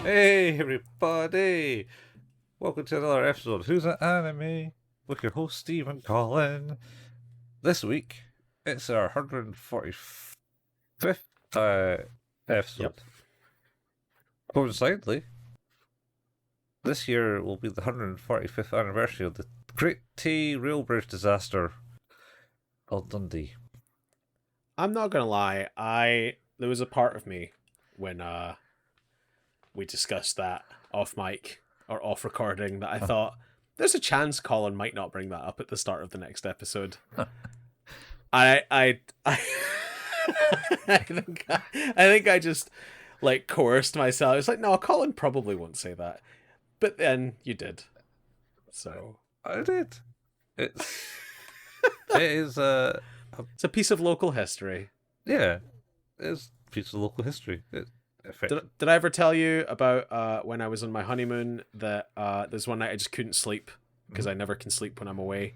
Hey everybody! Welcome to another episode of Who's an Anime? With your host Steve and Colin. This week, it's our 145th episode. Yep. Coincidentally, this year will be the 145th anniversary of the Great Tay Bridge Disaster of Dundee. I'm not gonna lie, there was a part of me when we discussed that off mic or off recording that I thought there's a chance Colin might not bring that up at the start of the next episode. I think I just like coerced myself. It's like, no, Colin probably won't say that, but then you did. So I did. It is it's a piece of local history. yeah, it's a piece of local history. Did I ever tell you about when I was on my honeymoon that there's one night I just couldn't sleep because I never can sleep when I'm away,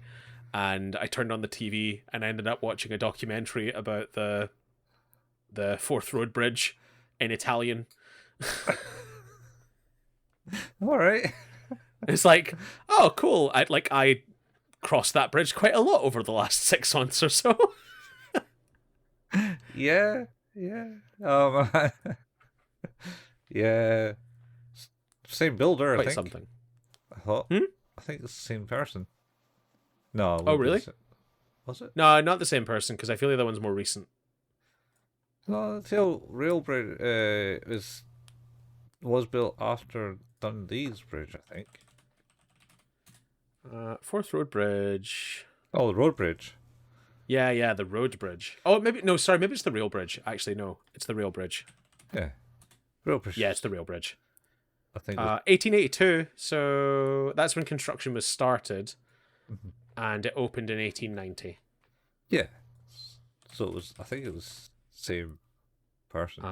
and I turned on the TV and I ended up watching a documentary about the Fourth Road Bridge in Italian. All right. It's like, oh, cool. I crossed that bridge quite a lot over the last 6 months or so. Yeah. Yeah. Same builder, Quite I think. something. I think it's the same person. No. Oh, really? Was it? No, not the same person, because I feel the other one's more recent. No, the Tail Rail Bridge was built after Dundee's bridge, I think. Fourth Road Bridge. Oh, the road bridge. Yeah, the road bridge. Oh, maybe it's the rail bridge. Actually, no, it's the rail bridge. Yeah. Rail bridge. Yeah, it's the rail bridge. I think 1882, so that's when construction was started, and it opened in 1890. Yeah. So I think it was same person.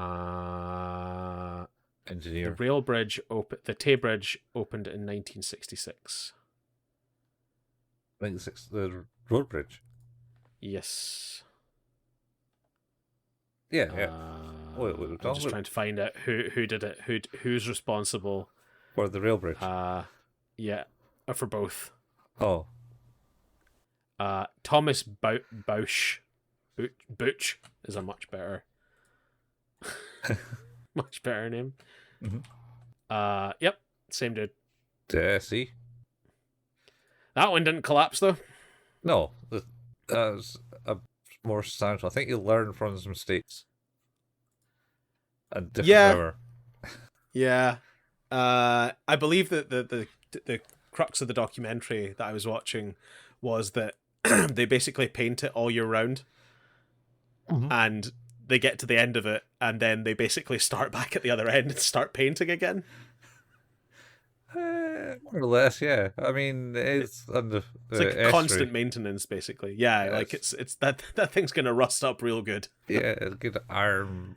Engineer. The Tay Bridge opened in 1966. I think it's the road bridge. Yes. Yeah. I'm just trying to find out who did it, who's responsible for the rail bridge. For both. Oh. Thomas Butch is a much better name. Mm-hmm. Yep, same dude. See? That one didn't collapse though. No, that was a more substantial. I think you learn from his mistakes. And different Yeah. I believe that the crux of the documentary that I was watching was that they basically paint it all year round, and they get to the end of it, and then they basically start back at the other end and start painting again. More or less, yeah. I mean, it's under like constant maintenance, basically. Yeah, yes. Like it's that thing's gonna rust up real good. Yeah, it's good iron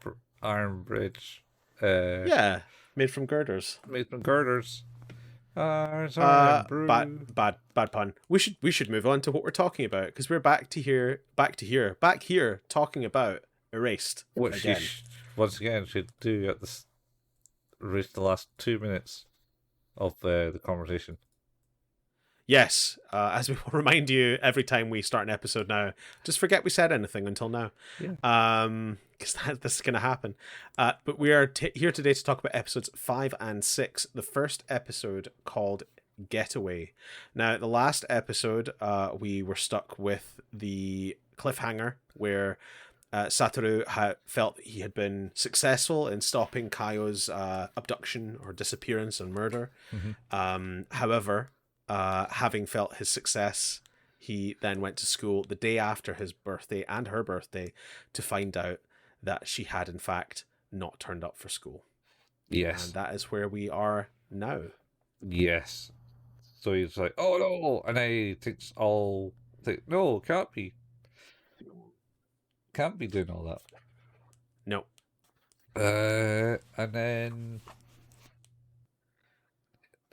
bridge. Made from girders. Bad pun. We should move on to what we're talking about, because we're back here talking about Erased. Which again. Once again should do at the last 2 minutes of the conversation. Yes, as we will remind you every time we start an episode now, just forget we said anything until now. Yeah. Because this is going to happen. But we are here today to talk about episodes 5 and 6. The first episode called Getaway. Now, the last episode, we were stuck with the cliffhanger where Satoru felt he had been successful in stopping Kaio's abduction or disappearance and murder. However, having felt his success, he then went to school the day after his birthday and her birthday to find out that she had in fact not turned up for school. Yes. And that is where we are now. Yes. So he's like, oh no, and I no, can't be doing all that. No. And then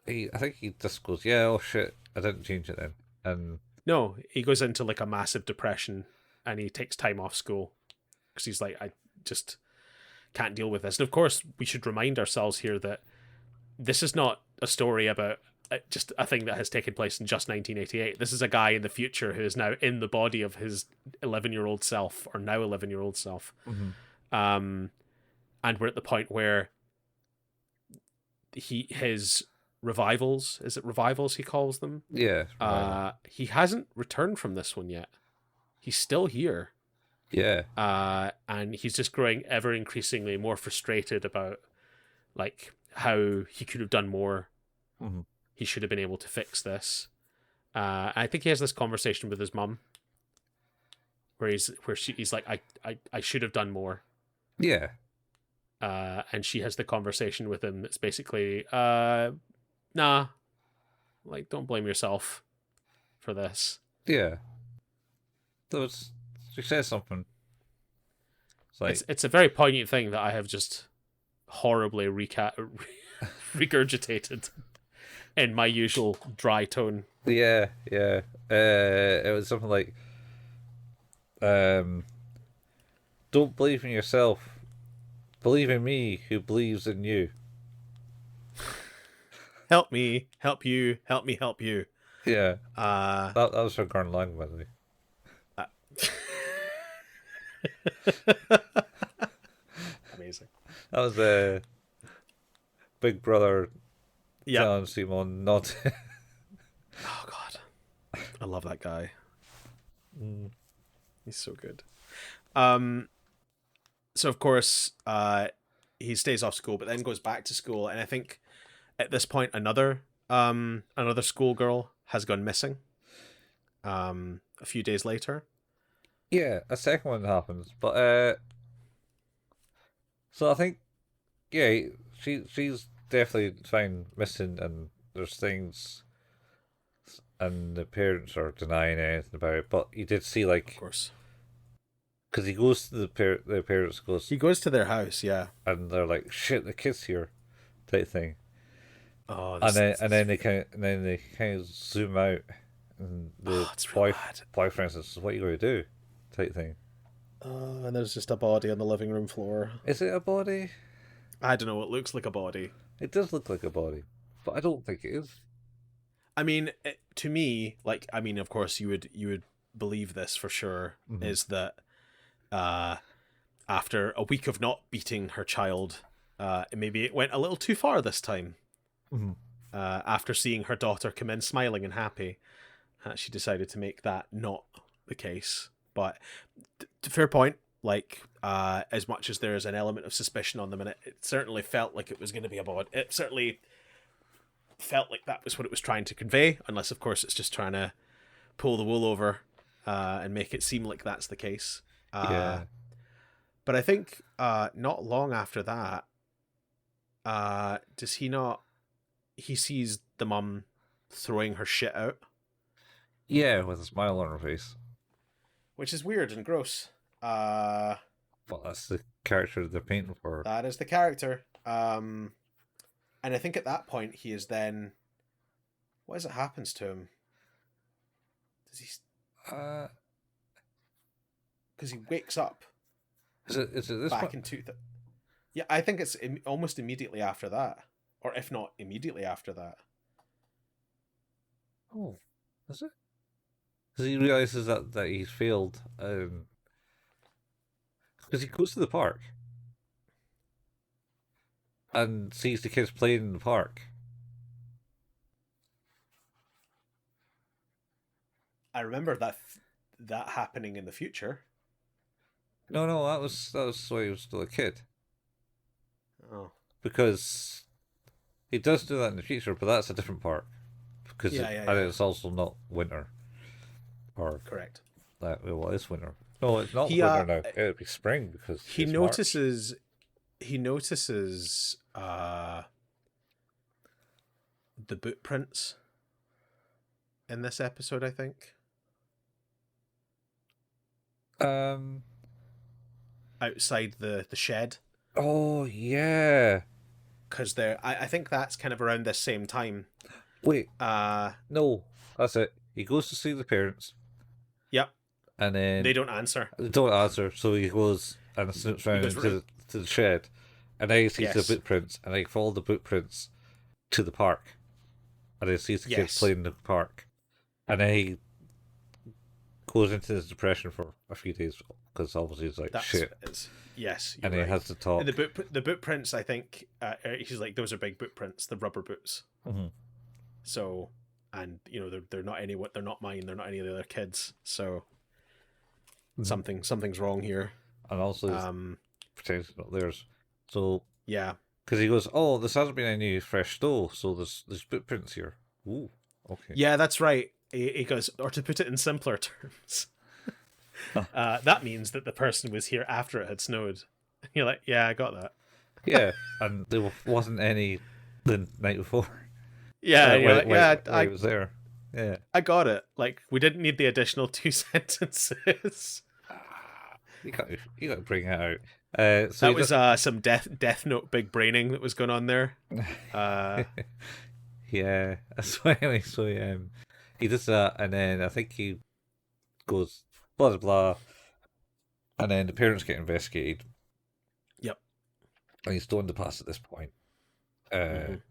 I think he just goes, yeah, oh shit, I didn't change it then. And no, he goes into like a massive depression and he takes time off school because he's like, I just can't deal with this. And of course, we should remind ourselves here that this is not a story about just a thing that has taken place in just 1988. This is a guy in the future who is now in the body of his 11-year-old self, or now 11-year-old self. And we're at the point where his revivals, is it revivals he calls them? Yeah. He hasn't returned from this one yet. He's still here. Yeah. And he's just growing ever increasingly more frustrated about like how he could have done more. He should have been able to fix this. I think he has this conversation with his mum where he's like, I should have done more. Yeah. And she has the conversation with him that's basically, nah, like, don't blame yourself for this. Yeah. She says something. It's a very poignant thing that I have just horribly regurgitated in my usual dry tone. Yeah. It was something like, don't believe in yourself. Believe in me, who believes in you. Help me, help you, help me, help you. Yeah. That was from Gurren Lagann, by the way. Amazing. That was a Big Brother telling Yep. Simon not. Oh God, I love that guy. He's so good. So of course, he stays off school, but then goes back to school, and I think at this point another schoolgirl has gone missing. A few days later. Yeah, a second one happens, but so I think, yeah, she's definitely found missing, and there's things, and the parents are denying anything about it. But you did see, like, of course, because he goes to the parents goes. He goes to their house, yeah, and they're like, "Shit, the kid's here," type thing. Oh, and then they kind of zoom out, and the boyfriend says, "What are you going to do?" type thing. And there's just a body on the living room floor. Is it a body? I don't know. It looks like a body. It does look like a body, but I don't think it is. I mean, to me, like, I mean, of course, you would believe this for sure. Is that after a week of not beating her child, maybe it went a little too far this time. After seeing her daughter come in smiling and happy, she decided to make that not the case. But fair point. Like, as much as there is an element of suspicion on them, and it certainly felt like it was going to be a body. It certainly felt like that was what it was trying to convey, unless, of course, it's just trying to pull the wool over and make it seem like that's the case. Yeah. But I think not long after that, does he not? He sees the mum throwing her shit out. Yeah, with a smile on her face. Which is weird and gross. Well, that's the character they're painting for. That is the character. And I think at that point he is then... What is it happens to him? Does he... Because he wakes up. Is it this back point? into the... Yeah, I think it's almost immediately after that. Or if not immediately after that. Oh, is it? Because he realizes that he's failed. Because he goes to the park and sees the kids playing in the park. I remember that happening in the future. No, that was when he was still a kid. Oh. Because he does do that in the future, but that's a different park. Because it's also not winter. Or correct. Well, it's winter. No, it's not winter now. It'll be spring because he notices. March. He notices the boot prints in this episode, I think. Outside the shed. Oh yeah. Because I think that's kind of around this same time. Wait. No, that's it. He goes to see the parents. Yep. And then they don't answer. So he goes and snips around into the shed, and then he sees the boot prints, and they follow the boot prints to the park, and he sees the kids Yes. playing in the park, and then he goes into this depression for a few days because obviously he's like shit, Yes, you're and he right. has to In talk. the boot prints, I think he's like, those are big boot prints, the rubber boots. Mm-hmm. So, and they're not they're not mine. They're not any of the other kids. So something's wrong here. And also his protection not theirs. So Yeah. because he goes, oh, this hasn't been any fresh snow, so there's footprints here. Ooh, okay. Yeah, that's right. He goes, or to put it in simpler terms, that means that the person was here after it had snowed. You're like, yeah, I got that. Yeah, and there wasn't any the night before. Yeah, you're like, yeah, I was there. Yeah, I got it. Like, we didn't need the additional 2 sentences. you got to bring it out. So That was some Death Note big braining that was going on there. Yeah. So anyway, he does that, and then I think he goes blah blah blah, and then the parents get investigated. Yep. And he's stoned to pass at this point. And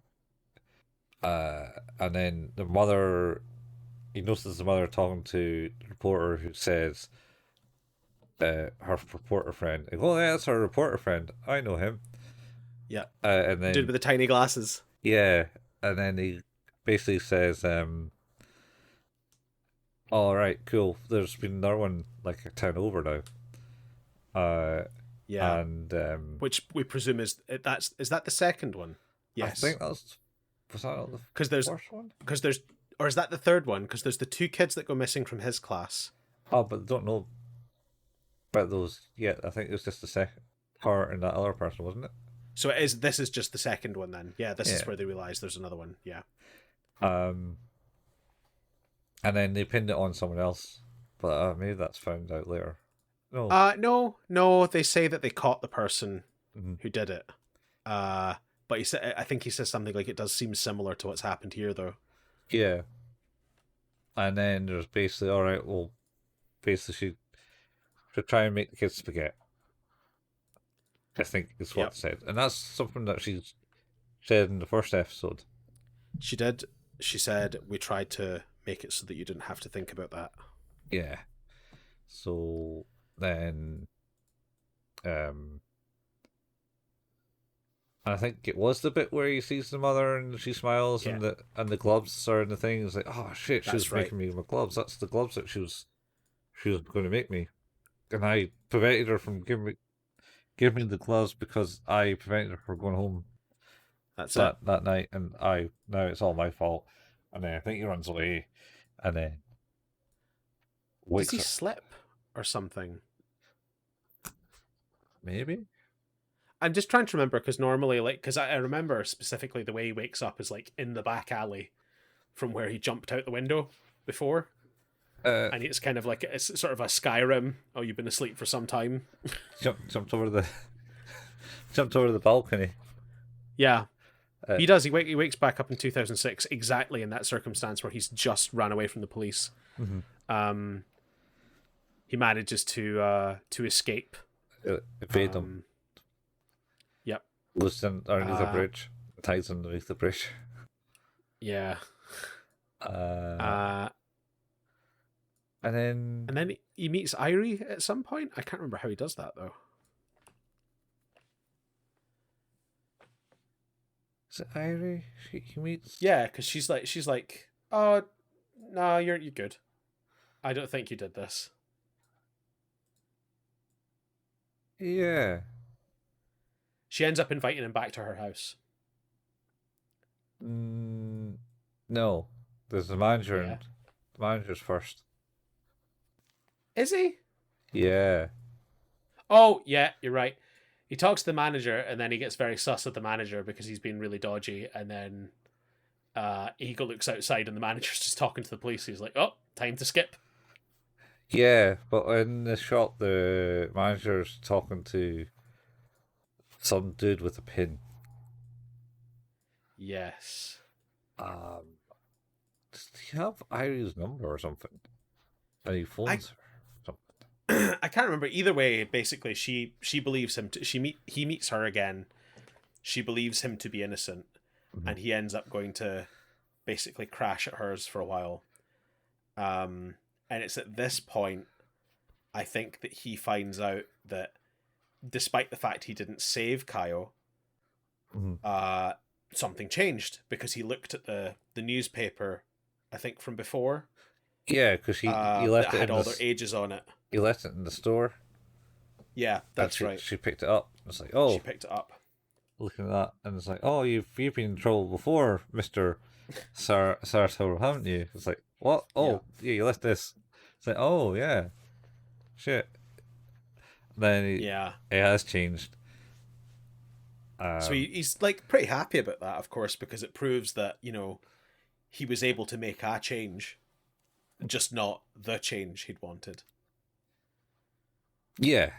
then the mother, he notices the mother talking to the reporter who says, her reporter friend, oh yeah, that's our reporter friend. I know him. Yeah. And then Dude with the tiny glasses. yeah, and then he basically says, all right, cool. There's been another one like a town over now. Yeah. And which we presume is that the second one? Yes. I think was that the first one? Because there's, or is that the third one? Because there's the 2 kids that go missing from his class. Oh, but don't know about those yet. I think it was just the second part and that other person, wasn't it? So this is just the second one then. Yeah, this is where they realise there's another one. Yeah. And then they pinned it on someone else, but maybe that's found out later. No. They say that they caught the person who did it. But I think he says something like, it does seem similar to what's happened here, though. Yeah. And then there's basically, all right, well, basically she try and make the kids forget. I think is what it said, and that's something that she said in the first episode. She did. She said, we tried to make it so that you didn't have to think about that. Yeah. So then, I think it was the bit where he sees the mother and she smiles and the gloves are in the thing. It's like, oh shit, she was making me my gloves. That's the gloves that she was going to make me, and I prevented her from giving me the gloves because I prevented her from going home. That's that night, and now it's all my fault. And then I think he runs away, and then does he slip or something? Maybe. I'm just trying to remember, because normally, like, because I remember specifically the way he wakes up is like in the back alley from where he jumped out the window before. And it's kind of like, it's sort of a Skyrim. Oh, you've been asleep for some time. Jumped over the balcony. Yeah, he does. He wakes back up in 2006, exactly in that circumstance where he's just ran away from the police. Mm-hmm. He manages to escape. Evade them. Yep. Goes underneath the bridge. Ties underneath the bridge. Yeah. And then he meets Irie at some point. I can't remember how he does that though. Is it Irie he meets? Yeah, because she's like, oh no, you're good. I don't think you did this. Yeah. She ends up inviting him back to her house. No, there's the manager. And the manager's first. Is he? Yeah. Oh, yeah, you're right. He talks to the manager, and then he gets very sus of the manager because he's been really dodgy, and then Eagle looks outside, and the manager's just talking to the police. He's like, oh, time to skip. Yeah, but in the shot, the manager's talking to some dude with a pin. Yes. Does he have Irie's number or something? And he phones her. I can't remember. Either way, basically, she believes him. He meets her again. She believes him to be innocent, and he ends up going to basically crash at hers for a while. And it's at this point, I think, that he finds out that despite the fact he didn't save Kaio, something changed, because he looked at the newspaper, I think from before. Yeah, because he left that it had in all their ages on it. He left it in the store. Yeah, that's right. She picked it up. It's like, oh, she picked it up. Looking at that, and it's like, oh, you've been in trouble before, Mr. Satoru, haven't you? It's like, what? Oh, yeah, you left this. It's like, oh, yeah. Shit. Then it has changed. So he's like pretty happy about that, of course, because it proves that, you know, he was able to make a change, just not the change he'd wanted. Yeah.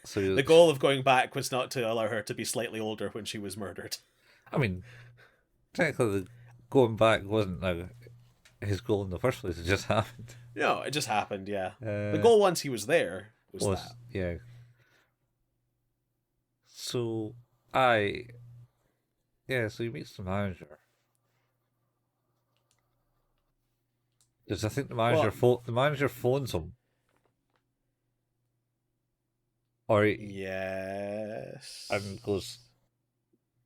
So the goal of going back was not to allow her to be slightly older when she was murdered. I mean, technically, going back wasn't his goal in the first place. It just happened. No, it just happened. Yeah, the goal once he was there was that. Yeah. So so he meets the manager. Because I think the manager phones him. Or yes. And goes,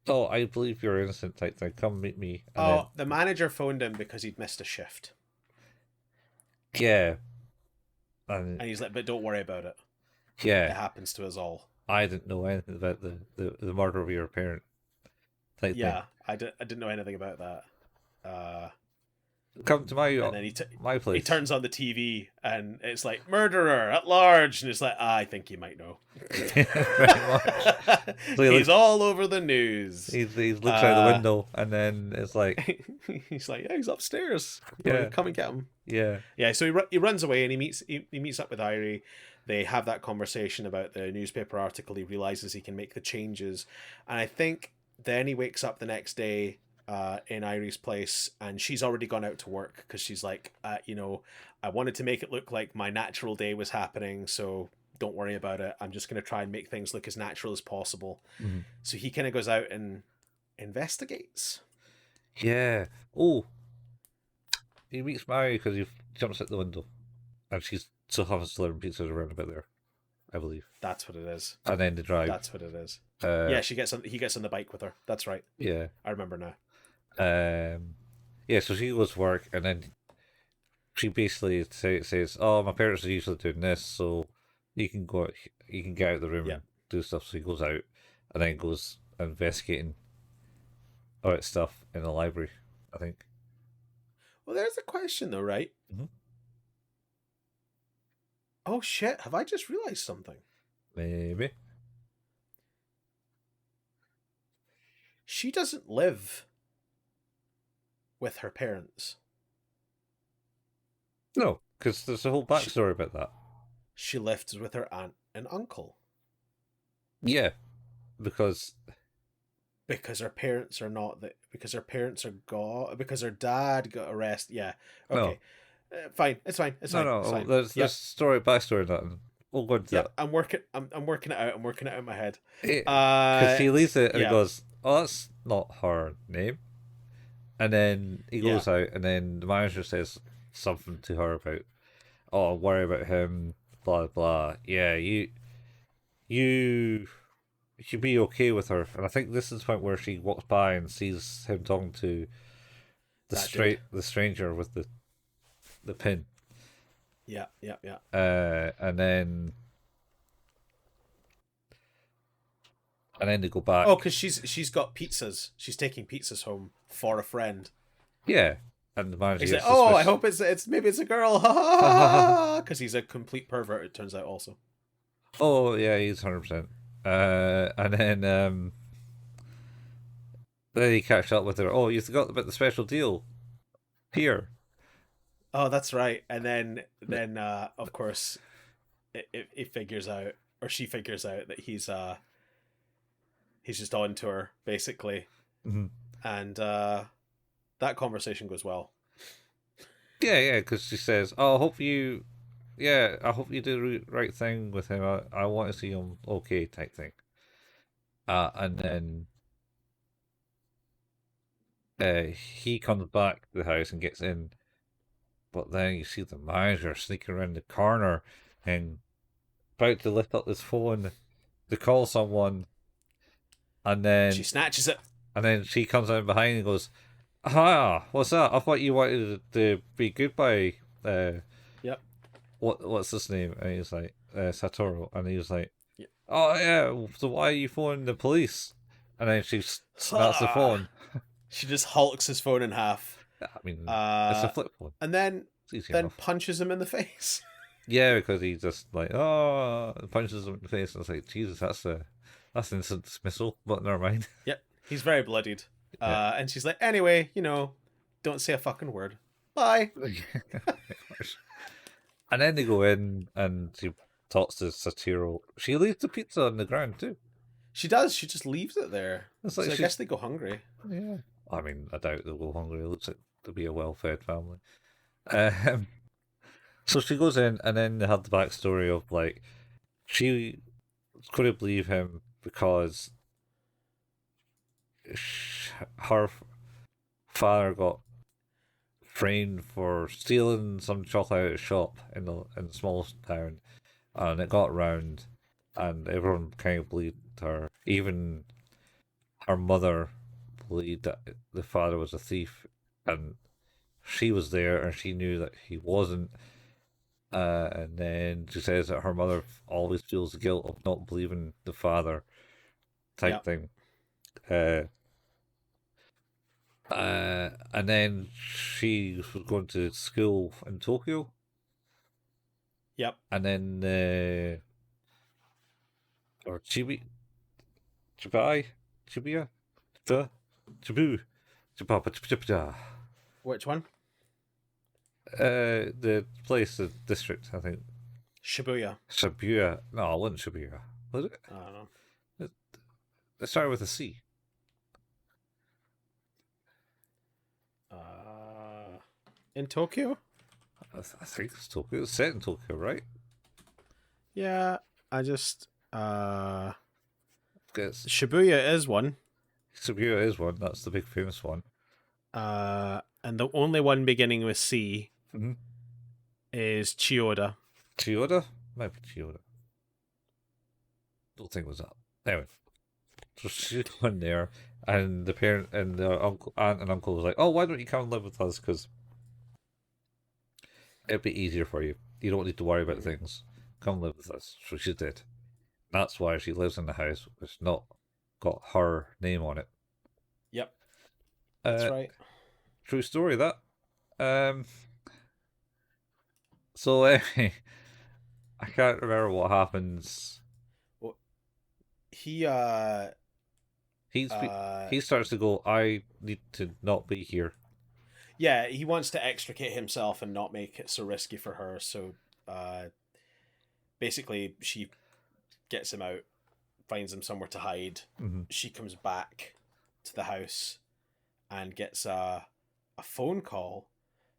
oh, I believe you're innocent type thing. Come meet me. And the manager phoned him because he'd missed a shift. Yeah. And he's like, but don't worry about it. Yeah. It happens to us all. I didn't know anything about the murder of your parent. Type thing. I didn't know anything about that. Come to my place. He turns on the TV and it's like, murderer at large, and it's like, I think you might know. Very much. So he's all over the news. He looks out the window, and then it's like he's like, yeah, he's upstairs. Yeah, come and get him. Yeah. So he runs away and he meets up with Irie. They have that conversation about the newspaper article. He realizes he can make the changes, and I think then he wakes up the next day in Irie's place, and she's already gone out to work because she's like, I wanted to make it look like my natural day was happening, so don't worry about it. I'm just going to try and make things look as natural as possible. Mm-hmm. So he kind of goes out and investigates. Yeah. Oh, he meets Mary because he jumps out the window, and she's still having delivering pizzas around about there, I believe. That's what it is. And then they drive. That's what it is. He gets on the bike with her. That's right. Yeah. I remember now. So she goes to work, and then she basically says, oh, my parents are usually doing this, so you can get out of the room and do stuff. So he goes out, and then goes investigating all that stuff in the library, I think. Well, there's a question though, right? Mm-hmm. Oh shit, have I just realized something? Maybe. She doesn't live with her parents. No, because there's a whole backstory about that. She lives with her aunt and uncle. Yeah, because her parents are not because her parents are gone, because her dad got arrested. Yeah, okay, fine. It's fine. No. There's backstory that. We'll go into that. I'm working it out. I'm working it out in my head. Because he leaves it and he goes, oh, that's not her name. And then he goes out, and then the manager says something to her about, oh, worry about him, blah, blah. Yeah, you should be okay with her. And I think this is the point where she walks by and sees him talking to the stranger with the pin. Yeah. And then they go back. Oh, because she's got pizzas. She's taking pizzas home for a friend. Yeah, and the manager. He's like, oh, I hope it's maybe it's a girl, because he's a complete pervert. It turns out also. Oh yeah, he's 100%. And then he catches up with her. Oh, you forgot about the special deal here. Oh, that's right. And then of course, it figures out, or she figures out that he's just on to her, basically. Mm-hmm. And that conversation goes well. Yeah, because she says, oh, I hope you do the right thing with him. I want to see him okay, type thing. And then he comes back to the house and gets in, but then you see the manager sneaking around the corner and about to lift up his phone to call someone, and then she snatches it. And then she comes out behind and goes, "Ah, what's that? I thought you wanted to be goodbye." Yep. What's his name? And he's like, Satoru, and he was like, Yep. "Oh yeah, so why are you phoning the police?" And then she snaps the phone. She just hulks his phone in half. I mean, it's a flip phone, and then enough. punches him in the face. Yeah, because he just like punches him in the face, and it's like, Jesus, that's instant dismissal. But never mind. Yep. He's very bloodied. And she's like, anyway, don't say a fucking word. Bye. And then they go in and she talks to Satoru. She leaves the pizza on the ground too. She does. She just leaves it there. It's so like I guess they go hungry. Yeah. I mean, I doubt they'll go hungry. It looks like they'll be a well-fed family. So she goes in, and then they have the backstory of like she couldn't believe him because her father got framed for stealing some chocolate out of a shop in the small town, and it got round, and everyone kind of believed her. Even her mother believed that the father was a thief, and she was there, and she knew that he wasn't. And then she says that her mother always feels the guilt of not believing the father, type thing. And then she was going to school in Tokyo. Yep. And then, or Chibuya, Which one? The place, the district, I think. Shibuya. No, it wasn't Shibuya. Was it? I don't know. It started with a C. In Tokyo? I think it's Tokyo. It's set in Tokyo, right? Yeah, I just... Shibuya is one. Shibuya is one. That's the big famous one. And the only one beginning with C is Chiyoda. Chiyoda? Might be Chiyoda. Don't think it was that. Anyway, so she's going there, and the parent and the aunt and uncle was like, "Oh, why don't you come and live with us? Because it'd be easier for you. You don't need to worry about things. Come live with us." So she did. That's why she lives in the house. It's not got her name on it. Yep, that's right. True story, that. So anyway, I can't remember what happens. Well, he starts to go, "I need to not be here." Yeah, he wants to extricate himself and not make it so risky for her. So, basically, she gets him out, finds him somewhere to hide. Mm-hmm. She comes back to the house and gets a phone call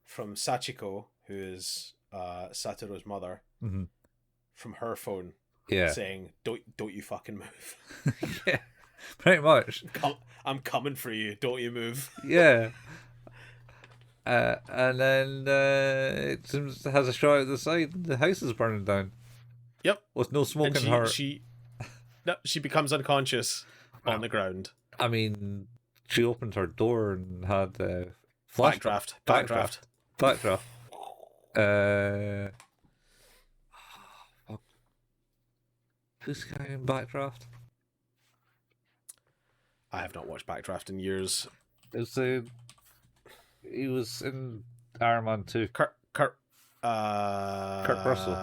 from Sachiko, who is Satoru's mother, from her phone, saying, "Don't you fucking move." Yeah, pretty much. I'm coming for you. Don't you move. Yeah. And then it seems it has a shot at the side. The house is burning down. Yep. With no smoke in her. She becomes unconscious on the ground. I mean, she opened her door and had Backdraft. Who's guy in Backdraft? I have not watched Backdraft in years. He was in Iron Man 2. Kurt Russell.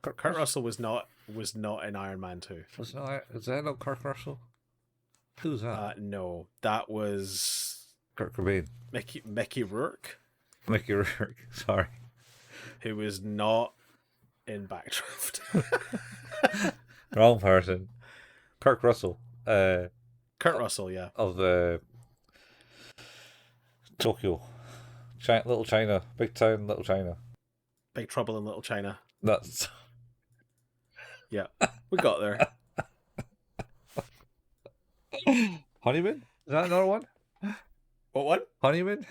Kurt Russell was not in Iron Man 2. Is that not Kurt Russell? Who's that? No, that was Kurt Cobain. Mickey Rourke. Mickey Rourke, sorry. Who was not in Backdraft. Wrong person. Kurt Russell. Kurt Russell, yeah. Of Tokyo. Little China. Big Town, Little China. Big Trouble in Little China. That's... Yeah, we got there. Honeymoon? Is that another one? What one? Honeymoon?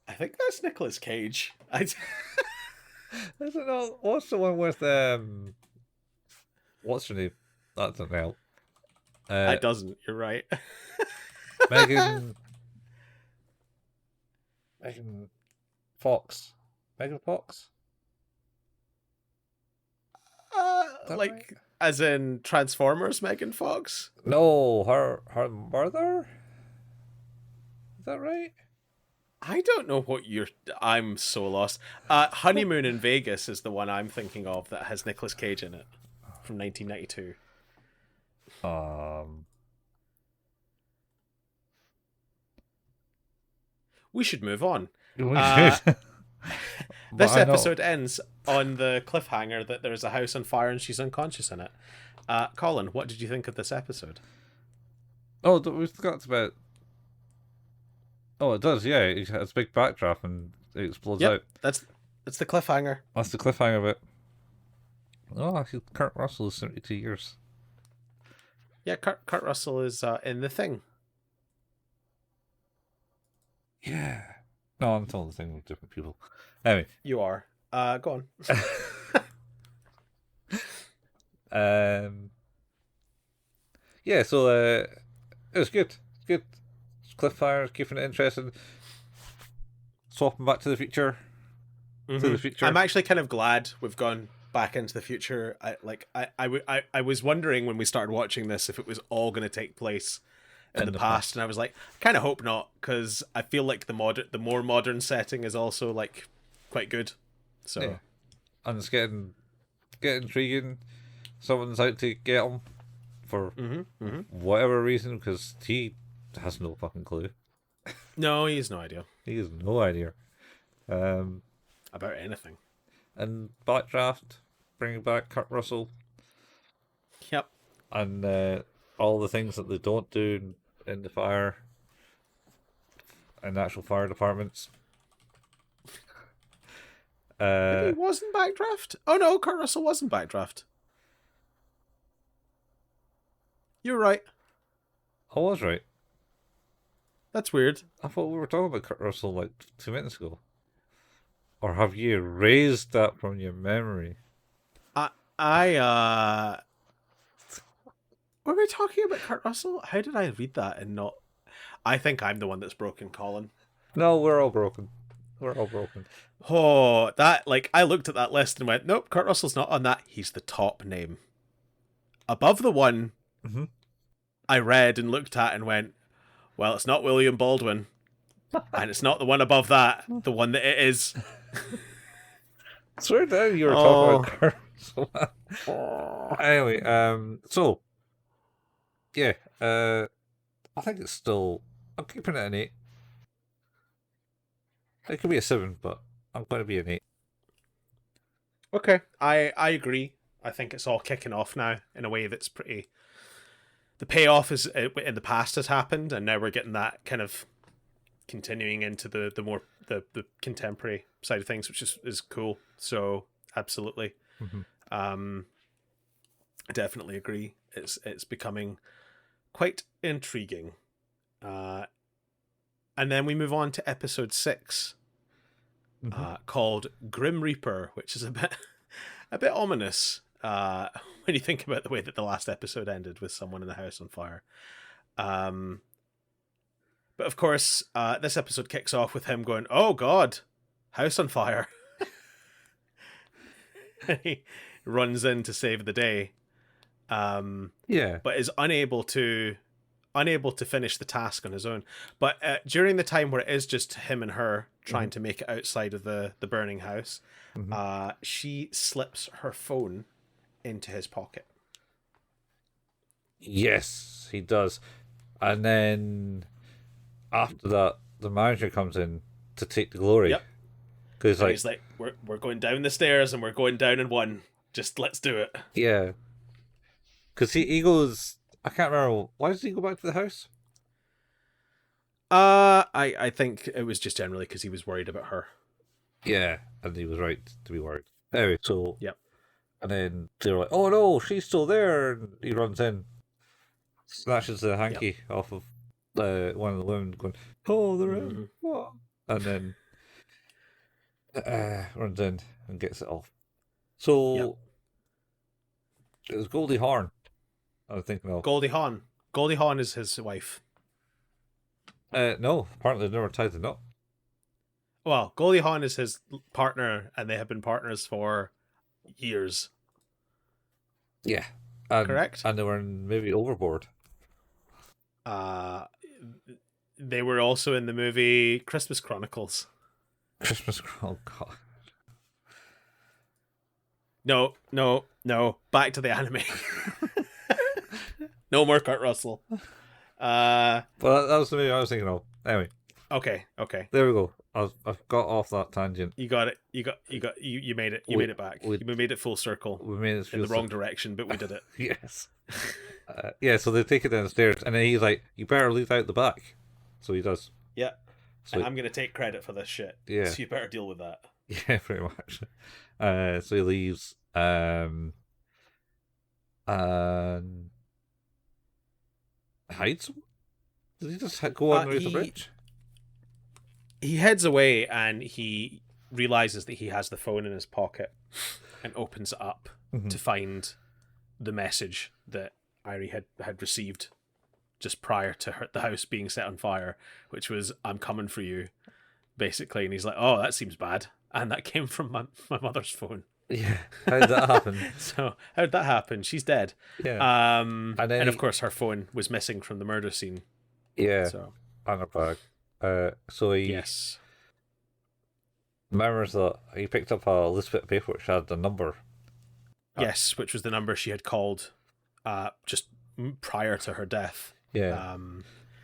I think that's Nicolas Cage. I don't know. What's the one with what's her name? That doesn't help. It doesn't. You're right. Megan Fox. Megan Fox. Like right? as in Transformers, Megan Fox? No, her mother. Is that right? I don't know what you're. I'm so lost. Honeymoon in Vegas is the one I'm thinking of that has Nicolas Cage in it, from 1992. We should move on. This episode ends on the cliffhanger that there's a house on fire and she's unconscious in it. Colin, what did you think of this episode? Oh, we forgot about. Oh, it does. Yeah, it has a big backdraft and it explodes out. That's the cliffhanger. That's the cliffhanger bit. Oh, Kurt Russell is 72 years. Yeah, Kurt Russell is in The Thing. Yeah. No, I'm telling the thing with different people. Anyway. You are. Go on. Yeah, so it was good. It's good. Cliffhanger, keeping it interesting. Swapping back to the future. Mm-hmm. To the future. I'm actually kind of glad we've gone back into the future. I was wondering when we started watching this if it was all going to take place in the past, and I was like, I kind of hope not, because I feel like the more modern setting is also like quite good. So, yeah. And it's getting intriguing. Someone's out to get him for whatever reason, because he has no fucking clue. No, he has no idea. He has no idea about anything. And Backdraft, bringing back Kurt Russell. Yep. And all the things that they don't do in the fire, in actual fire departments. Maybe he wasn't Backdraft? Oh no, Kurt Russell wasn't Backdraft. You're right. I was right. That's weird. I thought we were talking about Kurt Russell like 2 minutes ago. Or have you erased that from your memory? Were we talking about Kurt Russell? How did I read that and not... I think I'm the one that's broken, Colin. No, we're all broken. We're all broken. Oh, that, like, I looked at that list and went, nope, Kurt Russell's not on that. He's the top name. Above the one I read and looked at and went, well, it's not William Baldwin. And it's not the one above that, the one that it is. Swear down, you were talking about Kurt. Anyway, so yeah, I think it's still. I'm keeping it an 8. It could be a 7, but I'm going to be an 8. Okay, I agree. I think it's all kicking off now in a way that's pretty. The payoff is in the past has happened, and now we're getting that kind of continuing into the more the contemporary side of things, which is cool. So absolutely, I definitely agree. It's becoming quite intriguing. And then we move on to episode 6, called Grim Reaper, which is a bit ominous when you think about the way that the last episode ended with someone in the house on fire. But of course, this episode kicks off with him going, "Oh God, house on fire!" He runs in to save the day. But is unable to finish the task on his own. But during the time where it is just him and her trying to make it outside of the burning house, she slips her phone into his pocket. Yes, he does. And then after that, the manager comes in to take the glory. Yep. Because he's like, we're going down the stairs and we're going down in one. Just let's do it. Yeah. Because he goes, I can't remember, why does he go back to the house? I think it was just generally because he was worried about her. Yeah, and he was right to be worried. Anyway, so... Yep. And then they're like, oh no, she's still there. And he runs in, snatches the hanky off of one of the women going, "Oh, they're in what?" And then runs in and gets it off. So it was Goldie Hawn. I was thinking of Goldie Hawn. Goldie Hawn is his wife. No, apparently they never tied the knot. Well, Goldie Hawn is his partner, and they have been partners for years. Yeah, correct. And they were maybe Overboard. They were also in the movie Christmas Chronicles. Oh God. No. Back to the anime. No more Kurt Russell. Well, that was the movie I was thinking of. Anyway. Okay. There we go. I've got off that tangent. You got it. You made it. You made it back. We made it full circle. We made it in the wrong direction, but we did it. Yes. So they take it downstairs, and then he's like, "You better leave out the back." So he does. Yeah. So I'm gonna take credit for this shit. Yeah. So you better deal with that. Yeah, pretty much. So he leaves. And hides. Does he just go on the bridge? He heads away and he realizes that he has the phone in his pocket and opens it up to find the message that Irie had received just prior to the house being set on fire, which was, "I'm coming for you," basically. And he's like, "Oh, that seems bad." And that came from my mother's phone. Yeah, how did that happen? So how did that happen? She's dead. Yeah. And of course her phone was missing from the murder scene. Yeah. So on her bag. So he remembers that he picked up a little bit of paper which had the number. Yes, which was the number she had called just prior to her death. Yeah.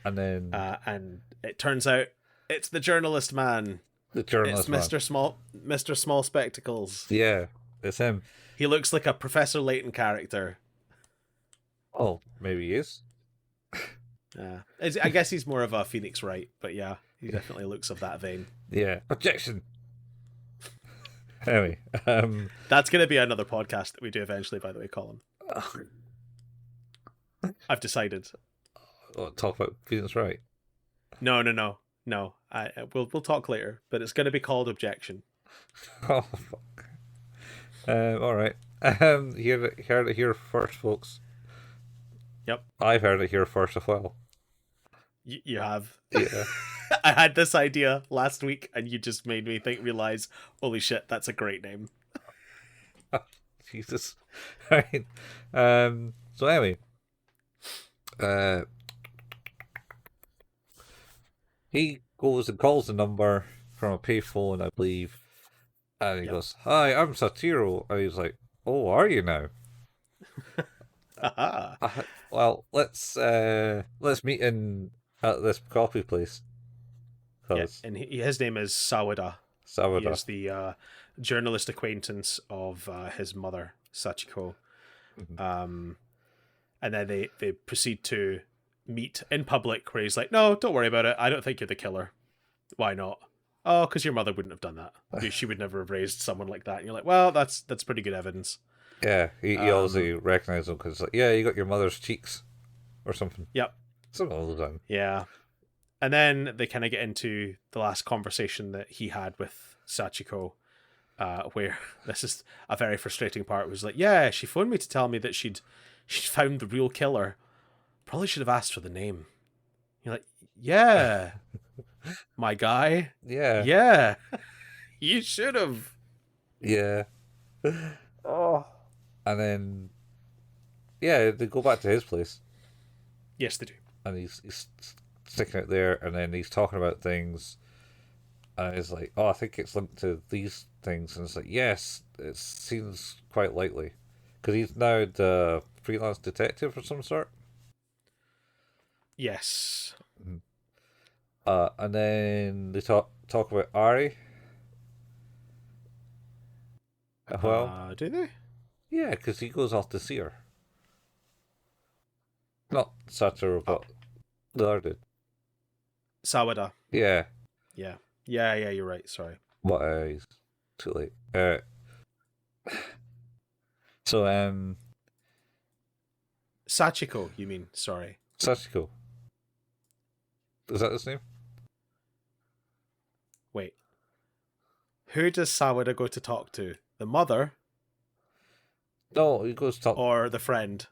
And then and it turns out it's the journalist man. It's Mr. Small Spectacles. Yeah, it's him. He looks like a Professor Layton character. Oh, maybe he is. I guess he's more of a Phoenix Wright, but yeah, he definitely looks of that vein. Yeah. Objection. Anyway, that's going to be another podcast that we do eventually, by the way, Colin. I've decided. Talk about Phoenix Wright. No. We'll talk later, but it's going to be called Objection. Oh fuck. All right. You heard it here first, folks. Yep. I've heard it here first as well. You have. Yeah. I had this idea last week, and you just made me realize, holy shit, that's a great name. Jesus. Right. So anyway, he goes and calls the number from a payphone, I believe, and he goes, "Hi, I'm Satoru," and he's like, "Oh, are you now?" Well, let's meet in at this coffee place. And his name is Sawada. He is the journalist acquaintance of his mother, Sachiko. And then they proceed to meet in public, where he's like, "No, don't worry about it. I don't think you're the killer. Why not?" "Oh, because your mother wouldn't have done that. She would never have raised someone like that." And you're like, "Well, that's pretty good evidence." Yeah, he obviously recognized him because, yeah, you got your mother's cheeks or something. Yep. Something all the time. Yeah. And then they kind of get into the last conversation that he had with Sachiko, where this is a very frustrating part. It was like, "Yeah, she phoned me to tell me that she'd found the real killer. Probably should have asked for the name." You're like, "Yeah, my guy. Yeah, you should have." Yeah. Oh. And then, yeah, they go back to his place. Yes, they do. And he's sticking out there, and then he's talking about things, and he's like, "Oh, I think it's linked to these things," and it's like, "Yes, it seems quite likely," because he's now the freelance detective of some sort. Yes. And then they talk about Ari. Well, do they? Yeah, because he goes off to see her. Not Satoru, but the other dude. Sawada. Yeah. Yeah, you're right. Sorry. But he's too late. So, Sachiko, you mean? Sorry. Sachiko. Is that his name? Wait. Who does Sawada go to talk to? The mother? No, he goes to talk. Or the friend?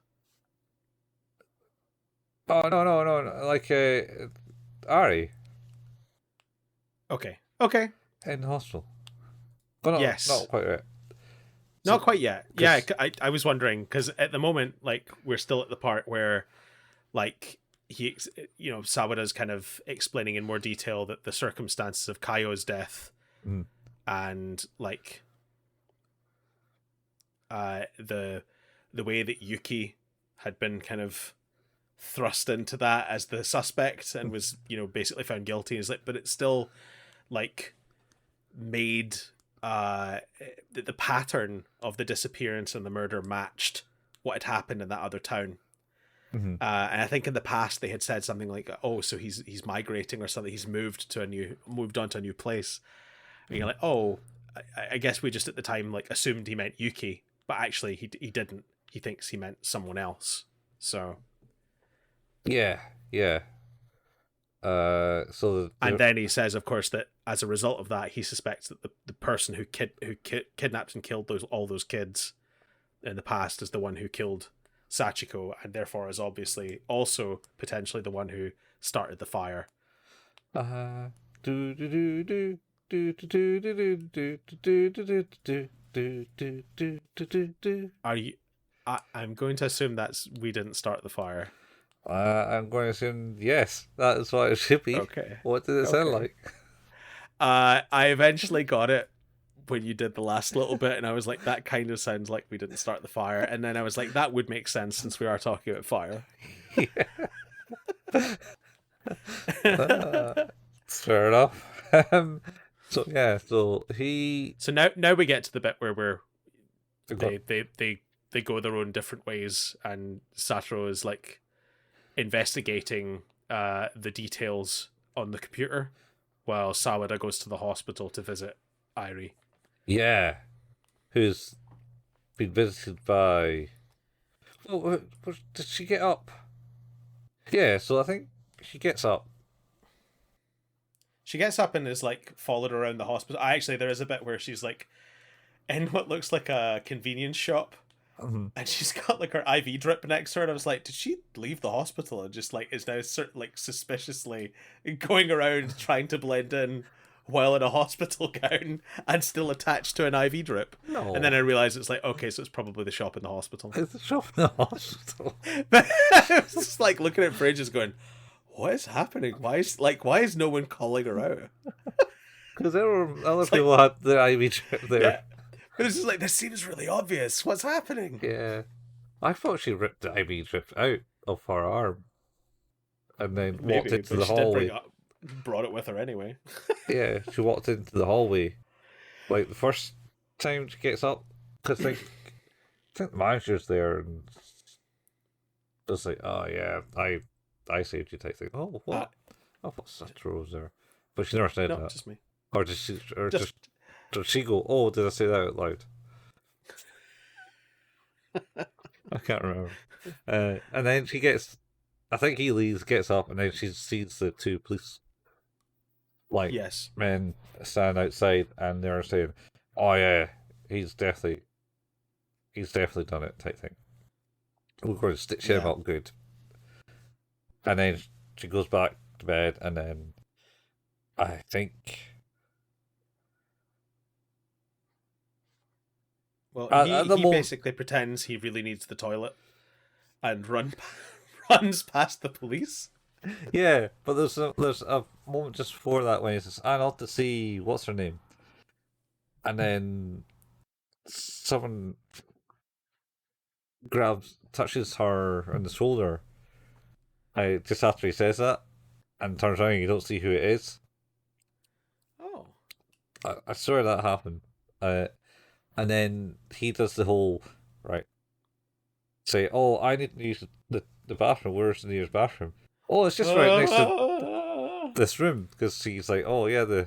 Oh, no. Like, Ari. Okay. In the hospital. But Yes. Not quite right. Not quite yet. Yeah, I was wondering, because at the moment, like, we're still at the part where, like, Sawada's kind of explaining in more detail that the circumstances of Kaio's death and, like, the way that Yuki had been kind of thrust into that as the suspect and was, basically found guilty. Is like, but it's still, like, made the pattern of the disappearance and the murder matched what had happened in that other town. And I think in the past they had said something like, "Oh, so he's migrating or something. He's moved on to a new place." And you're like, "Oh, I guess we just at the time like assumed he meant Yuki, but actually he didn't. He thinks he meant someone else." So yeah. And then he says, of course, that as a result of that, he suspects that the person who kidnapped and killed all those kids in the past is the one who killed Sachiko, and therefore is obviously also potentially the one who started the fire. Are you? I'm going to assume we didn't start the fire. I'm going to assume yes. That is what it should be. Okay. What did it sound like? I eventually got it when you did the last little bit, and I was like, that kind of sounds like we didn't start the fire. And then I was like, that would make sense since we are talking about fire. Fair enough. So now we get to the bit where they go their own different ways, and Satoru is like investigating the details on the computer while Sawada goes to the hospital to visit Airi. Yeah, who's been visited by... Oh, did she get up? Yeah, so I think she gets up. She gets up and is like followed around the hospital. Actually, there is a bit where she's like in what looks like a convenience shop, and she's got like her IV drip next to her. And I was like, did she leave the hospital and just like is now like suspiciously going around trying to blend in while in a hospital gown and still attached to an IV drip? No. And then I realized it's like, okay, so it's probably the shop in the hospital. It's the shop in the hospital. But I was just like looking at fridges going, what is happening? Why is no one calling her out? Because there were other people had the IV drip there. Yeah. But it's just like, this seems really obvious. What's happening? Yeah. I thought she ripped the IV drip out of her arm and then walked into the hallway. Brought it with her anyway. Yeah, she walked into the hallway. Like the first time she gets up, because I think the manager's there and just like, oh yeah, I saved you type thing. Oh, what? I thought Satoru was there. But she never said that. Just me. Or did she, did she go, oh, did I say that out loud? I can't remember. And then she gets, I think he leaves, gets up, and then she sees the two police men stand outside, and they're saying, oh yeah, he's definitely done it type thing. We're going to stitch him up good. And then she goes back to bed, and then I think... Well, he basically pretends he really needs the toilet and runs past the police. Yeah, but there's a moment just before that when he says, I ought to see, what's her name? And then someone touches her on the shoulder. Just after he says that, and turns around and you don't see who it is. Oh. I swear that happened. And then he does the whole, say, oh, I need to use the bathroom. Where's the nearest bathroom? Oh, it's just right next to this room. Because he's like, oh, yeah, cause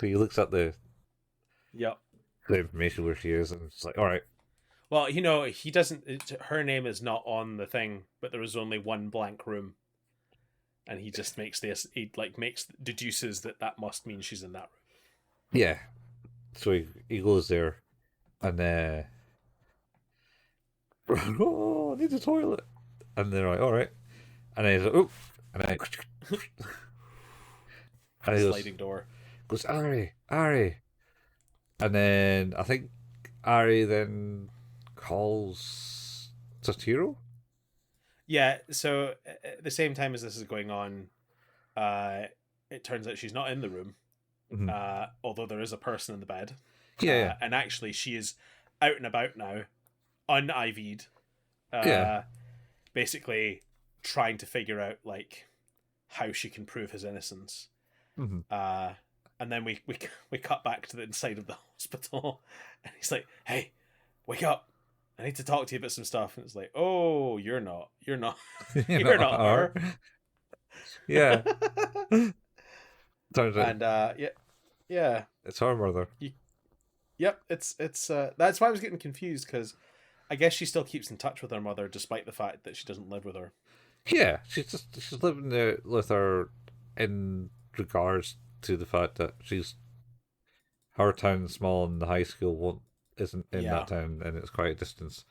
he looks at the information where she is, and it's like, all right. Well, he doesn't, her name is not on the thing, but there was only one blank room. and he just deduces that must mean she's in that room. Yeah. So he goes there, and oh, I need the toilet, and they're like, all right, and then he's like, oop, and then and he sliding door goes, Ari, and then I think Ari then calls Satoru. Yeah, so at the same time as this is going on, it turns out she's not in the room, although there is a person in the bed. Yeah, and actually she is out and about now, un-IV'd, basically trying to figure out like how she can prove his innocence. And then we cut back to the inside of the hospital, and he's like, "Hey, wake up! I need to talk to you about some stuff." And it's like, "Oh, you're not you're not her." Yeah. Turns out, And yeah, it's her mother. Yep, it's that's why I was getting confused, because I guess she still keeps in touch with her mother despite the fact that she doesn't live with her. Yeah, she's living there with her in regards to the fact that her town's small and the high school isn't in that town, and it's quite a distance,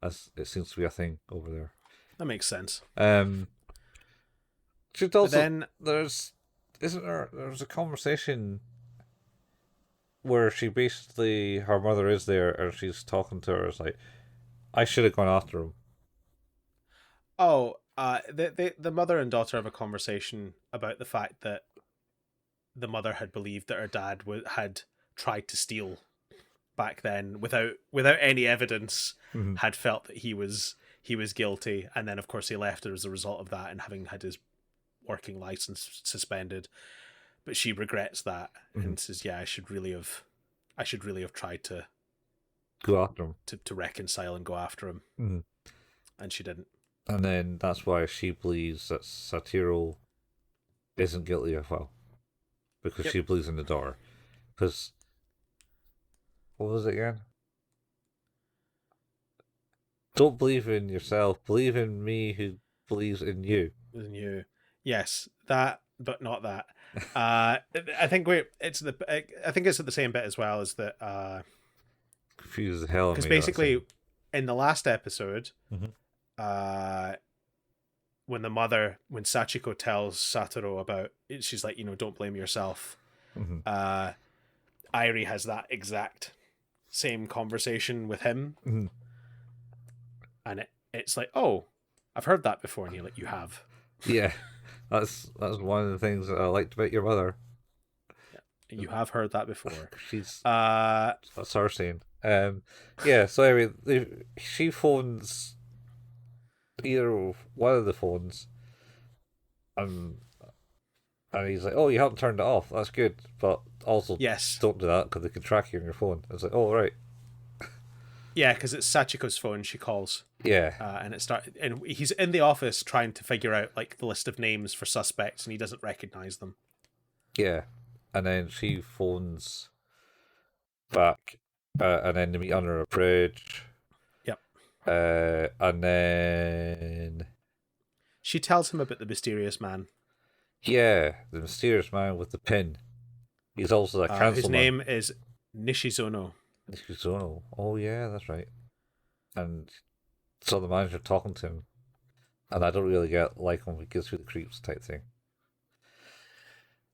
as it seems to be a thing over there. That makes sense. She's also, then there's a conversation where she basically, her mother is there and she's talking to her. It's like, I should have gone after him. Oh, the mother and daughter have a conversation about the fact that the mother had believed that her dad had tried to steal back then without any evidence, had felt that he was guilty, and then of course he left as a result of that and having had his working license suspended. But she regrets that and says, "Yeah, I should really have tried to go after him, to reconcile and go after him." And she didn't. And then that's why she believes that Satoru isn't guilty as well, because she believes in the daughter. Because what was it again? Don't believe in yourself. Believe in me, who believes in you. In you, yes, that, but not that. I think it's at the same bit as well as that. Confused the hell. Because basically, in the last episode, when Sachiko tells Satoru about it, she's like, don't blame yourself. Airi has that exact same conversation with him, and it's like, oh, I've heard that before, and you're like, you have. Yeah. That's one of the things that I liked about your mother. Yeah, you have heard that before. She's that's her saying. Yeah. So anyway, she phones either one of the phones, and he's like, "Oh, you haven't turned it off. That's good, but also don't do that because they can track you on your phone." It's like, "Oh, right." Yeah, because it's Sachiko's phone. She calls. Yeah, and he's in the office trying to figure out like the list of names for suspects, and he doesn't recognize them. Yeah, and then she phones back, and then they meet under a bridge. Yep. And then she tells him about the mysterious man. Yeah, the mysterious man with the pin. He's also a councilman. His name is Nishizono. Nishizono. Oh yeah, that's right. And so the manager talking to him, and I don't really like him. He gives through the creeps type thing.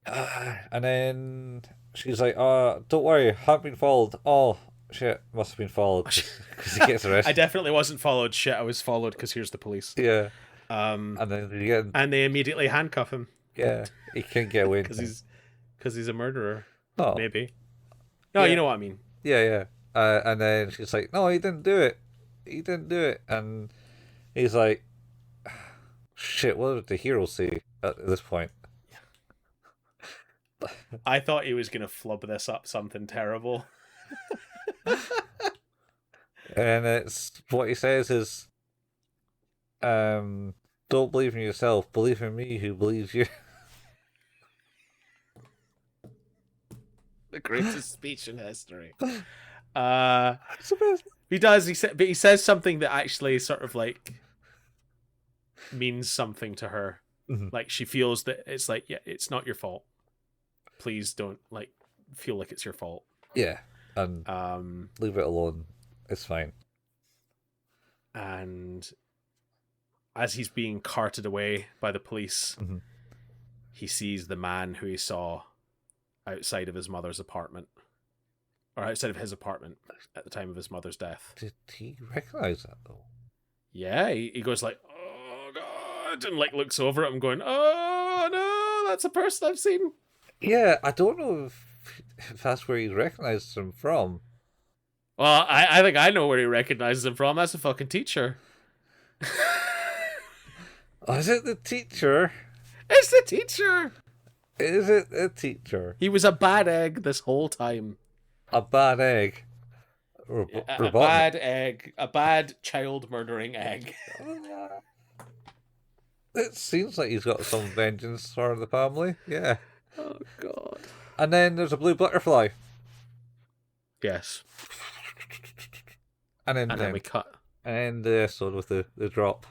And then she's like, don't worry, haven't been followed. Oh shit, must have been followed because he gets arrested. I definitely wasn't followed. Shit, I was followed because here's the police. Yeah. And then and they immediately handcuff him. Yeah, he can't get away because he's a murderer. Oh, maybe. No, you know what I mean. Yeah. And then she's like, "No, he didn't do it. He didn't do it." And he's like, "Shit, what did the hero say at this point?" I thought he was gonna flub this up something terrible. And it's what he says is, "Don't believe in yourself. Believe in me, who believes you." The greatest speech in history. He does. He says something that actually sort of like means something to her. Mhm. Like, she feels that it's like, yeah, it's not your fault. Please don't like feel like it's your fault. Yeah, and leave it alone. It's fine. And as he's being carted away by the police, Mhm. he sees the man who he saw outside of his mother's apartment, or outside of his apartment at the time of his mother's death. Did he recognize that though? Yeah, he goes like, "Oh God," and like looks over at him, going, "Oh no, that's a person I've seen." Yeah, I don't know if that's where he recognized him from. Well, I think I know where he recognizes him from. That's a fucking teacher. Oh, is it the teacher? It's the teacher. Is it the teacher? He was a bad egg this whole time. A bad egg. A bad egg. A bad child murdering egg. It seems like he's got some vengeance for the family. Yeah. Oh God. And then there's a blue butterfly. Yes. And then we cut. And then the episode with the drop.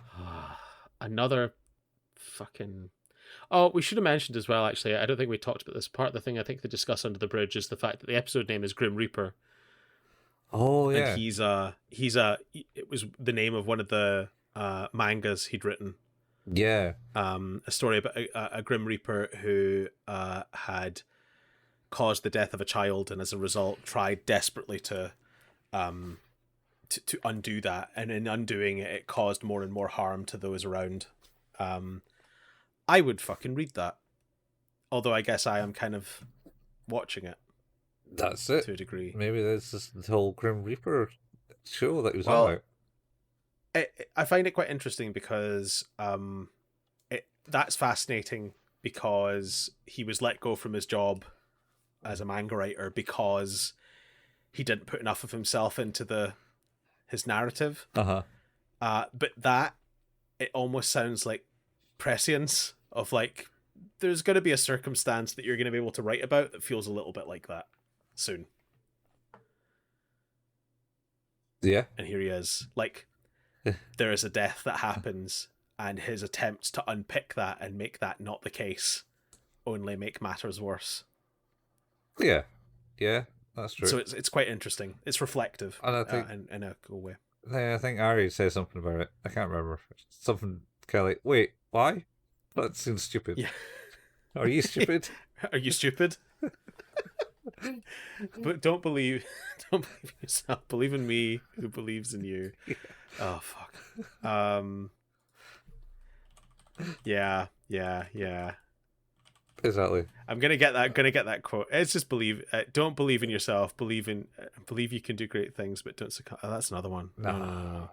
Another fucking... Oh, we should have mentioned as well, actually, I don't think we talked about this. Part of the thing I think they discuss under the bridge is the fact that the episode name is Grim Reaper. Oh, yeah. And it was the name of one of the mangas he'd written. Yeah. A story about a Grim Reaper who had caused the death of a child, and as a result tried desperately to undo that, and in undoing it, it caused more and more harm to those around. I would fucking read that, although I guess I am kind of watching it. That's it. To a degree. Maybe this is the whole Grim Reaper show that he was on about. I find it quite interesting because that's fascinating, because he was let go from his job as a manga writer because he didn't put enough of himself into his narrative. But that, it almost sounds like prescience of like, there's going to be a circumstance that you're going to be able to write about that feels a little bit like that soon. Yeah. And here he is, like, there is a death that happens, and his attempts to unpick that and make that not the case only make matters worse. Yeah. Yeah, that's true. So it's quite interesting. It's reflective, and I think, in a cool way. I think Ari said something about it. I can't remember. Something kind of like, wait, why? That seems stupid. Yeah. Are you stupid? Are you stupid? But don't believe in yourself. Believe in me, who believes in you. Yeah. Oh fuck. Yeah. Exactly. I'm gonna get that quote. It's just believe. Don't believe in yourself. Believe you can do great things, but don't succumb. Oh, that's another one. No.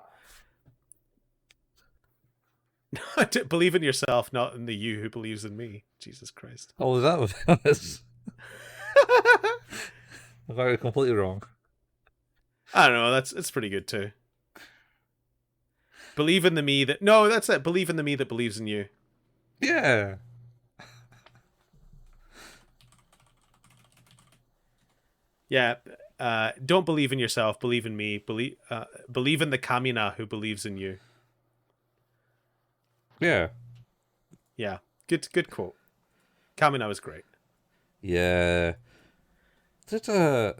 Believe in yourself, not in the you who believes in me. Jesus Christ. Oh, is that what that is? I got it completely wrong. I don't know. It's pretty good too. Believe in the me that... No, that's it. Believe in the me that believes in you. Yeah. Yeah. Don't believe in yourself. Believe in me. Believe in the Kamina who believes in you. Yeah. Yeah. Good quote. Kamina was great. Yeah. It's a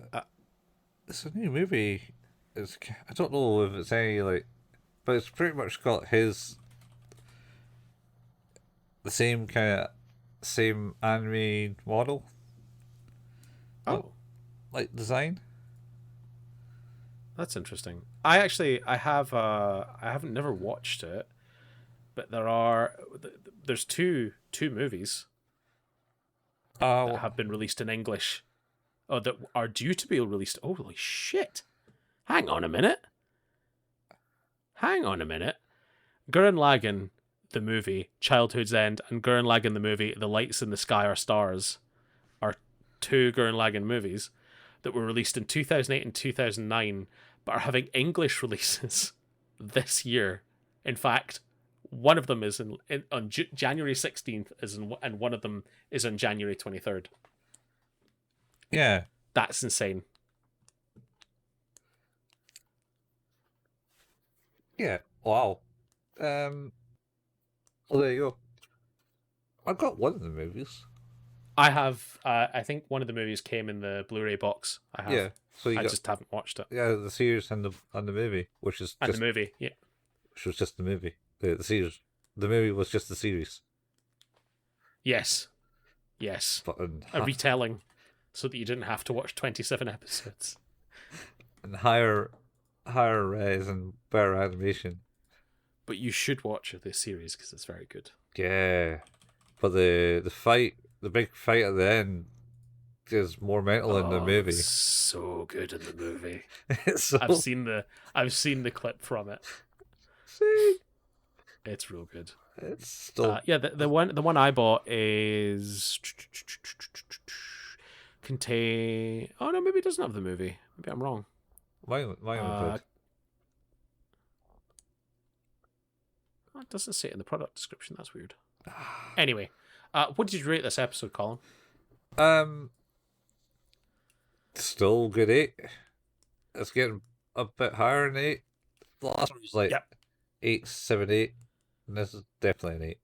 new movie. I don't know if it's any like, but it's pretty much got the same anime model. Oh, like design. That's interesting. I haven't never watched it, but there's two movies that have been released in English. Oh, that are due to be released. Oh, holy shit. Hang on a minute. Gurren Lagann, the movie, Childhood's End, and Gurren Lagann, the movie, The Lights in the Sky Are Stars, are two Gurren Lagann movies that were released in 2008 and 2009, but are having English releases this year. In fact, one of them is on January 16th, and one of them is on January 23rd. Yeah. That's insane. Yeah. Wow. Well, there you go. I got one of the movies. I have. I think one of the movies came in the Blu-ray box. I have. Yeah, so I just haven't watched it. Yeah, the series and the movie, which is And just the movie, yeah. which was just the movie. The series, the movie was just the series. Yes. But A retelling, so that you didn't have to watch 27 episodes. And higher res and better animation. But you should watch this series because it's very good. Yeah, but the big fight at the end is more mental in the movie. It's so good in the movie. So... I've seen the clip from it. See? It's real good. It's still the one I bought is contain. Oh no, maybe it doesn't have the movie. Maybe I'm wrong. Mine did. It doesn't say it in the product description. That's weird. Anyway, what did you rate this episode, Colin? Still good 8. It's getting a bit higher than 8. The last one was like 8, 7, 8, and this is definitely an 8.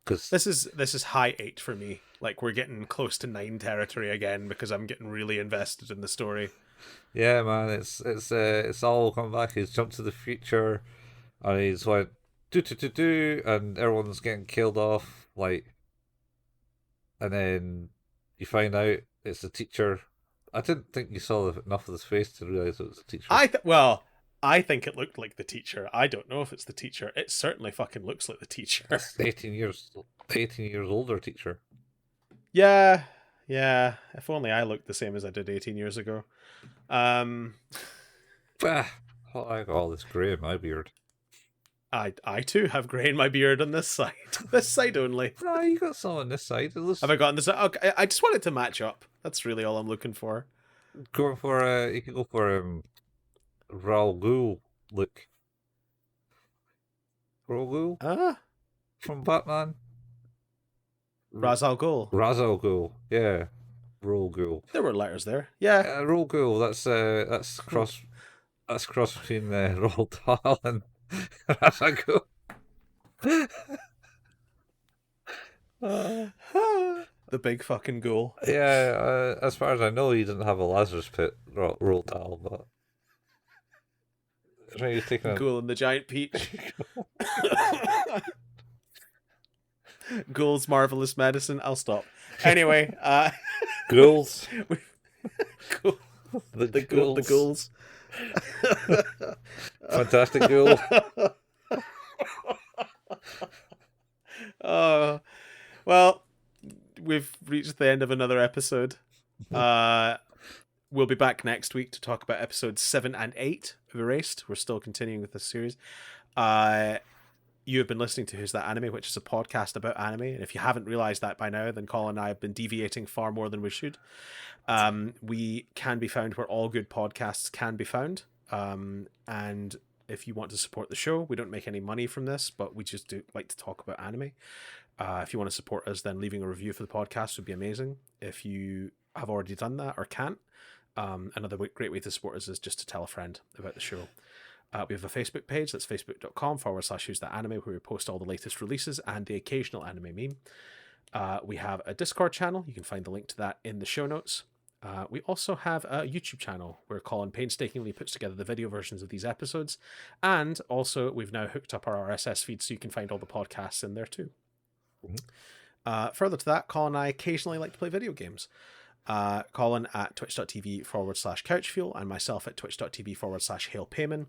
Because this is high 8 for me. Like we're getting close to 9 territory again because I'm getting really invested in the story. Yeah, man, it's all coming back. He's jumped to the future, and he's went do, and everyone's getting killed off. Like, and then you find out it's the teacher. I didn't think you saw enough of his face to realize it was the teacher. I think it looked like the teacher. I don't know if it's the teacher. It certainly fucking looks like the teacher. 18 years older teacher. Yeah. If only I looked the same as I did 18 years ago. I got all this grey in my beard. I too have grey in my beard on this side. This side only. No, you got some on this side. Have I got on this side? Okay, I just want it to match up. That's really all I'm looking for. Going for you can go for Ra'al Ghul look. Ra'al Ghul? From Batman. Ra's al Ghul. Yeah. Ra'al Ghul. There were letters there. Yeah. Ra'al Ghul, that's cross between Roald Dahl and Ra's al Ghul. The big fucking ghoul. Yeah, as far as I know, he didn't have a Lazarus pit, Roald Dahl, but he's taking Ghoul and the Giant Peach. Ghoul's Marvelous Medicine. I'll stop. Anyway, ghouls. The ghouls. Fantastic Ghoul. Well, we've reached the end of another episode. We'll be back next week to talk about episodes 7 and 8 of Erased. We're still continuing with this series. You have been listening to Who's That Anime, which is a podcast about anime. And if you haven't realized that by now, then Colin and I have been deviating far more than we should. We can be found where all good podcasts can be found. And if you want to support the show, we don't make any money from this, but we just do like to talk about anime. If you want to support us, then leaving a review for the podcast would be amazing. If you have already done that or can't, another great way to support us is just to tell a friend about the show. We have a Facebook page, that's facebook.com/Who's That Anime, where we post all the latest releases and the occasional anime meme. We have a Discord channel. You can find the link to that in the show notes. We also have a YouTube channel where Colin painstakingly puts together the video versions of these episodes. And also, we've now hooked up our RSS feed so you can find all the podcasts in there too. Mm-hmm. Further to that, Colin and I occasionally like to play video games. Colin at twitch.tv/couchfuel and myself at twitch.tv/hailpayman.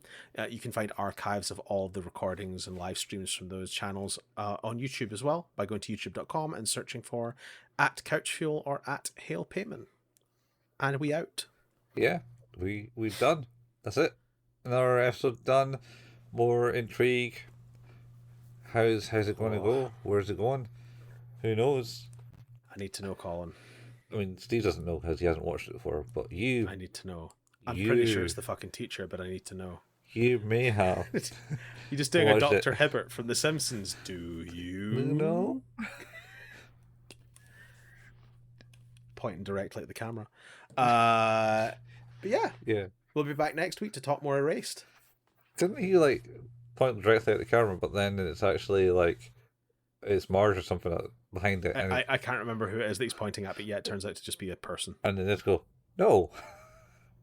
You can find archives of all of the recordings and live streams from those channels on YouTube as well by going to youtube.com and searching for @couchfuel or @hailpayman. And we out. Yeah, we've done. That's it. Another episode done. More intrigue. How's it going to go? Where's it going? Who knows? I need to know, Colin. I mean, Steve doesn't know because he hasn't watched it before, but you... I need to know. I'm pretty sure it's the fucking teacher, but I need to know. You may have. You're just doing a Dr. Hibbert from The Simpsons. Do you know? Pointing directly at the camera. But yeah. We'll be back next week to talk more Erased. Didn't he, like, point directly at the camera, but then it's actually, like, it's Mars or something behind it. And I can't remember who it is that he's pointing at, but yeah, it turns out to just be a person. And then they go, no.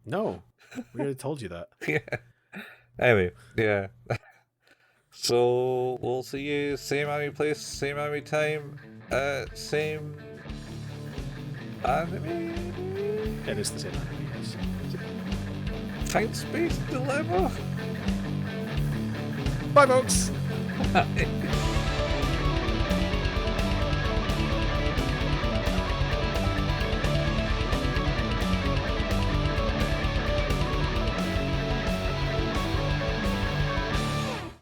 No, we already told you that. Yeah. Anyway, yeah. So we'll see you same anime place, same anime time, same anime. It is the same anime, yes. Time Space Dilemma. Bye, folks. Bye.